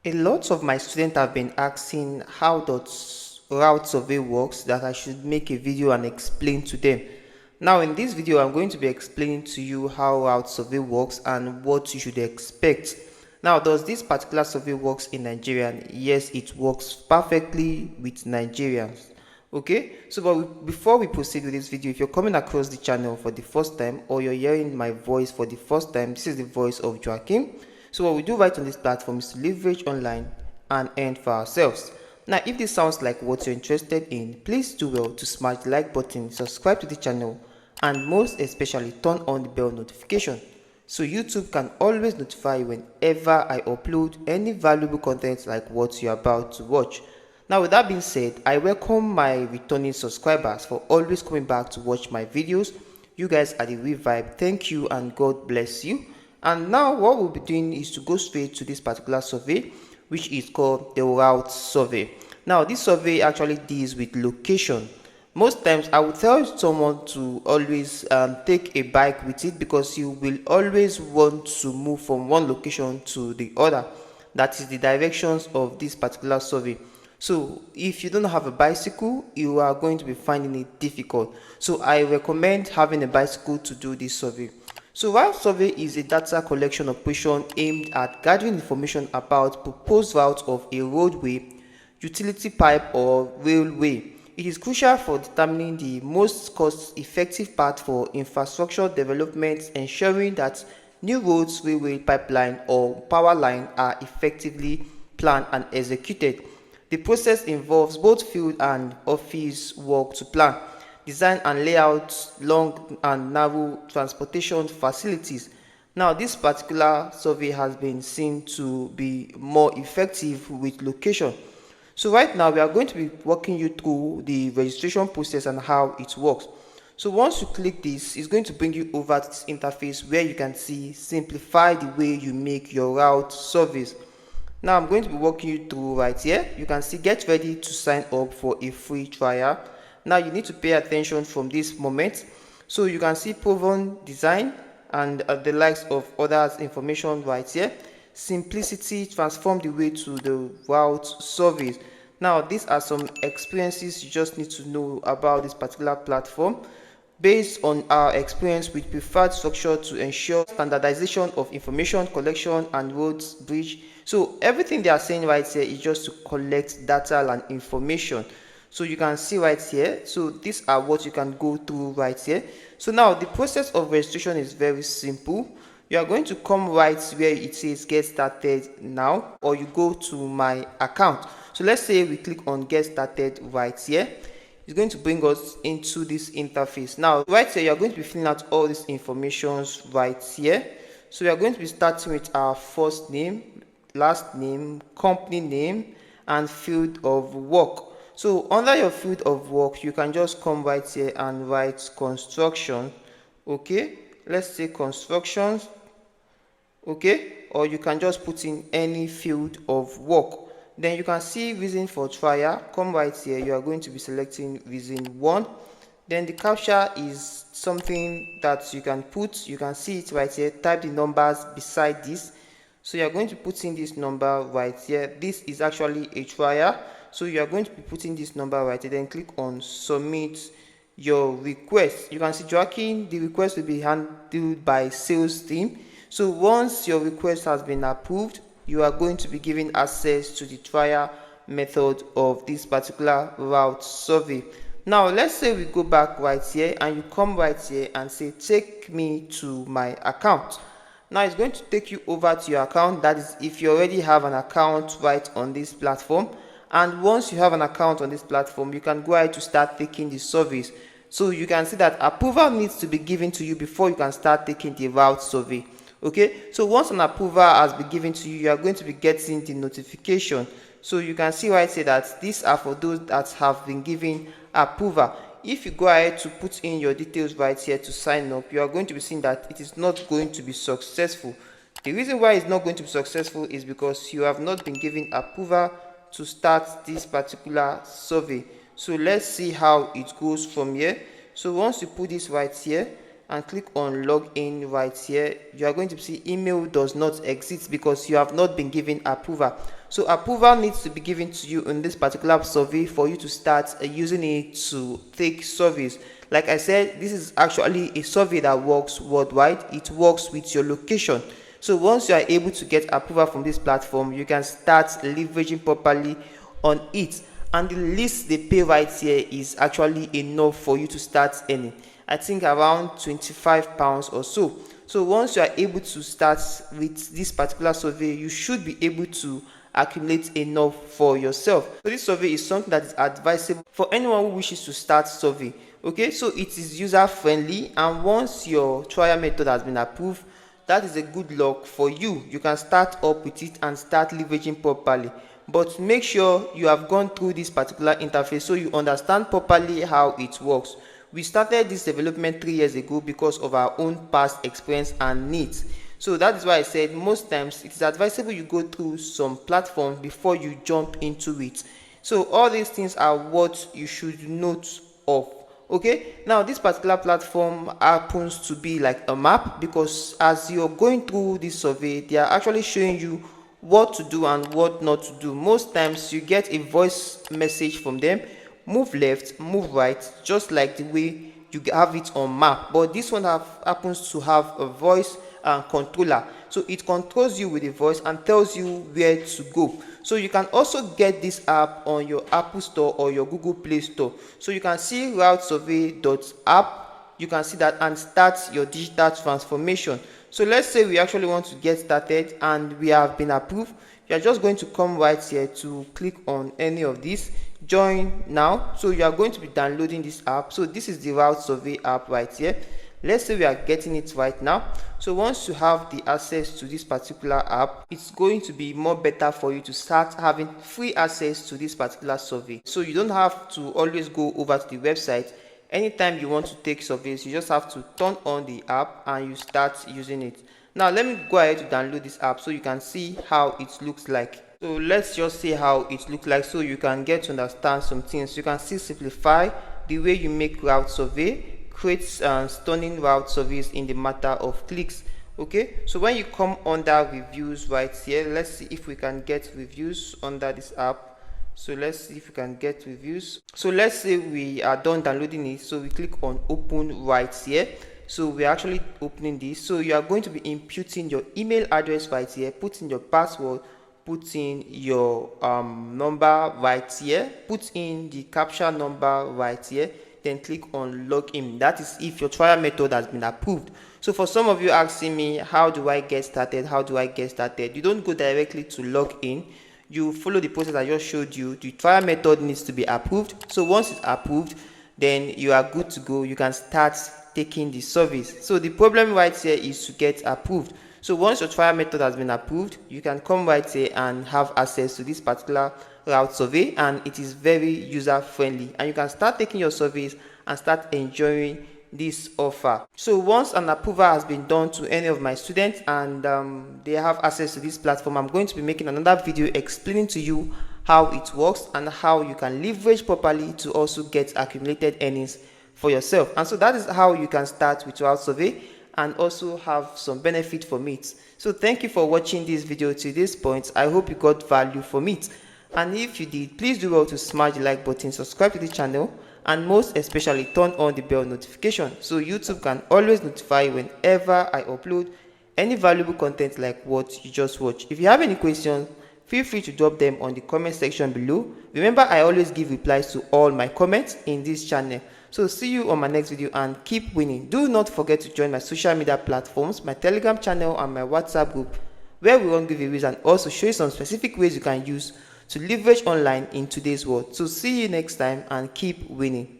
A lot of my students have been asking how does route survey works, that I should make a video and explain to them. Now in this video I'm going to be explaining to you how route survey works and what you should expect. Now, does this particular survey works in Nigeria? Yes, it works perfectly with Nigerians. Okay, so before we proceed with this video, if you're coming across the channel for the first time or you're hearing my voice for the first time, this is the voice of Joaking. So what we do right on this platform is to leverage online and earn for ourselves. Now, if this sounds like what you're interested in, please do well to smash the like button, subscribe to the channel, and most especially turn on the bell notification so YouTube can always notify you whenever I upload any valuable content like what you're about to watch. Now, with that being said, I welcome my returning subscribers for always coming back to watch my videos. You guys are the real vibe. Thank you and God bless you. And now what we'll be doing is to go straight to this particular survey, which is called the route survey. Now, this survey actually deals with location. Most times I would tell someone to always take a bike with it, because you will always want to move from one location to the other. That is the directions of this particular survey. So if you don't have a bicycle, you are going to be finding it difficult. So I recommend having a bicycle to do this survey. So route survey is a data collection operation aimed at gathering information about proposed routes of a roadway, utility pipe or railway. It is crucial for determining the most cost-effective path for infrastructure development, ensuring that new roads, railway, pipeline or power line are effectively planned and executed. The process involves both field and office work to plan, design and lay out long and narrow transportation facilities. Now, this particular survey has been seen to be more effective with location. So right now we are going to be walking you through the registration process and how it works. So once you click this, it's going to bring you over to this interface where you can see simplify the way you make your route surveys. Now I'm going to be walking you through right here. You can see get ready to sign up for a free trial. Now you need to pay attention from this moment. So you can see proven design and the likes of others information right here. Simplicity, transform the way to the route surveys. Now these are some experiences you just need to know about this particular platform. Based on our experience with preferred structure to ensure standardization of information collection and roads bridge. So everything they are saying right here is just to collect data and information. So you can see right here, so these are what you can go through right here. So now the process of registration is very simple. You are going to come right where it says get started now, or you go to my account. So let's say we click on get started right here. It's going to bring us into this interface. Now right here you are going to be filling out all these informations right here. So we are going to be starting with our first name, last name, company name and field of work. So under your field of work you can just come right here and write construction. Okay, let's say constructions. Okay, or you can just put in any field of work. Then you can see reason for trial. Come right here, you are going to be selecting reason 1. Then the captcha is something that you can put, you can see it right here. Type the numbers beside this. So you are going to put in this number right here. This is actually a trial, so you are going to be putting this number right here. Then click on submit your request. You can see Joaking, the request will be handled by sales team. So once your request has been approved, you are going to be given access to the trial method of this particular route survey. Now let's say we go back right here and you come right here and say take me to my account. Now it's going to take you over to your account. That is if you already have an account right on this platform. And once you have an account on this platform, you can go ahead to start taking the surveys. So you can see that approval needs to be given to you before you can start taking the route survey. Okay, so once an approval has been given to you, you are going to be getting the notification. So you can see right here that these are for those that have been given approval. If you go ahead to put in your details right here to sign up, you are going to be seeing that it is not going to be successful. The reason why it's not going to be successful is because you have not been given approval to start this particular survey. So let's see how it goes from here. So once you put this right here, and click on login right here, you are going to see email does not exist because you have not been given approval. So approval needs to be given to you in this particular survey for you to start using it to take surveys. Like I said, this is actually a survey that works worldwide. It works with your location. So once you are able to get approval from this platform, you can start leveraging properly on it. And the least they pay right here is actually enough for you to start earning. I think around £25 or so. So once you are able to start with this particular survey, you should be able to accumulate enough for yourself. So this survey is something that is advisable for anyone who wishes to start survey. Okay, so it is user friendly, and once your trial method has been approved, that is a good luck for you. You can start up with it and start leveraging properly, but make sure you have gone through this particular interface so you understand properly how it works. We started this development 3 years ago because of our own past experience and needs. So that is why I said most times it is advisable you go through some platforms before you jump into it. So all these things are what you should note of. Okay, now this particular platform happens to be like a map, because as you're going through this survey, they are actually showing you what to do and what not to do. Most times you get a voice message from them: move left, move right, just like the way you have it on map. But this one happens to have a voice controller, so it controls you with a voice and tells you where to go. So you can also get this app on your Apple Store or your Google Play Store. So you can see routesurvey.app, you can see that, and start your digital transformation. So let's say we actually want to get started and we have been approved. You are just going to come right here to click on any of these, join now. So you are going to be downloading this app. So this is the route survey app right here. Let's say we are getting it right now. So once you have the access to this particular app, it's going to be more better for you to start having free access to this particular survey. So you don't have to always go over to the website. Anytime you want to take surveys, you just have to turn on the app and you start using it. Now let me go ahead to download this app so you can see how it looks like. So let's just see how it looks like so you can get to understand some things. You can see simplify the way you make route survey, creates stunning route surveys in the matter of clicks. Okay, so when you come under reviews right here, let's see if we can get reviews under this app. So let's see if we can get reviews. So let's say we are done downloading it, so we click on open right here. So we're actually opening this. So you are going to be inputting your email address right here, put in your password, put in your number right here, put in the captcha number right here, then click on login. That is if your trial method has been approved. So for some of you asking me, how do I get started? How do I get started? You don't go directly to login. You follow the process I just showed you. The trial method needs to be approved. So once it's approved, then you are good to go. You can start taking the service. So the problem right here is to get approved. So once your trial method has been approved, you can come right here and have access to this particular route survey, and it is very user friendly, and you can start taking your surveys and start enjoying this offer. So once an approval has been done to any of my students and they have access to this platform, I'm going to be making another video explaining to you how it works and how you can leverage properly to also get accumulated earnings for yourself. And so that is how you can start with route survey and also have some benefit from it. So thank you for watching this video to this point. I hope you got value from it. And if you did, please do well to smash the like button, subscribe to the channel, and most especially turn on the bell notification so YouTube can always notify you whenever I upload any valuable content like what you just watched. If you have any questions, feel free to drop them on the comment section below. Remember, I always give replies to all my comments in this channel. So see you on my next video and keep winning. Do not forget to join my social media platforms, my Telegram channel and my WhatsApp group, where we run giveaways and also show you some specific ways you can use to leverage online in today's world. So see you next time and keep winning.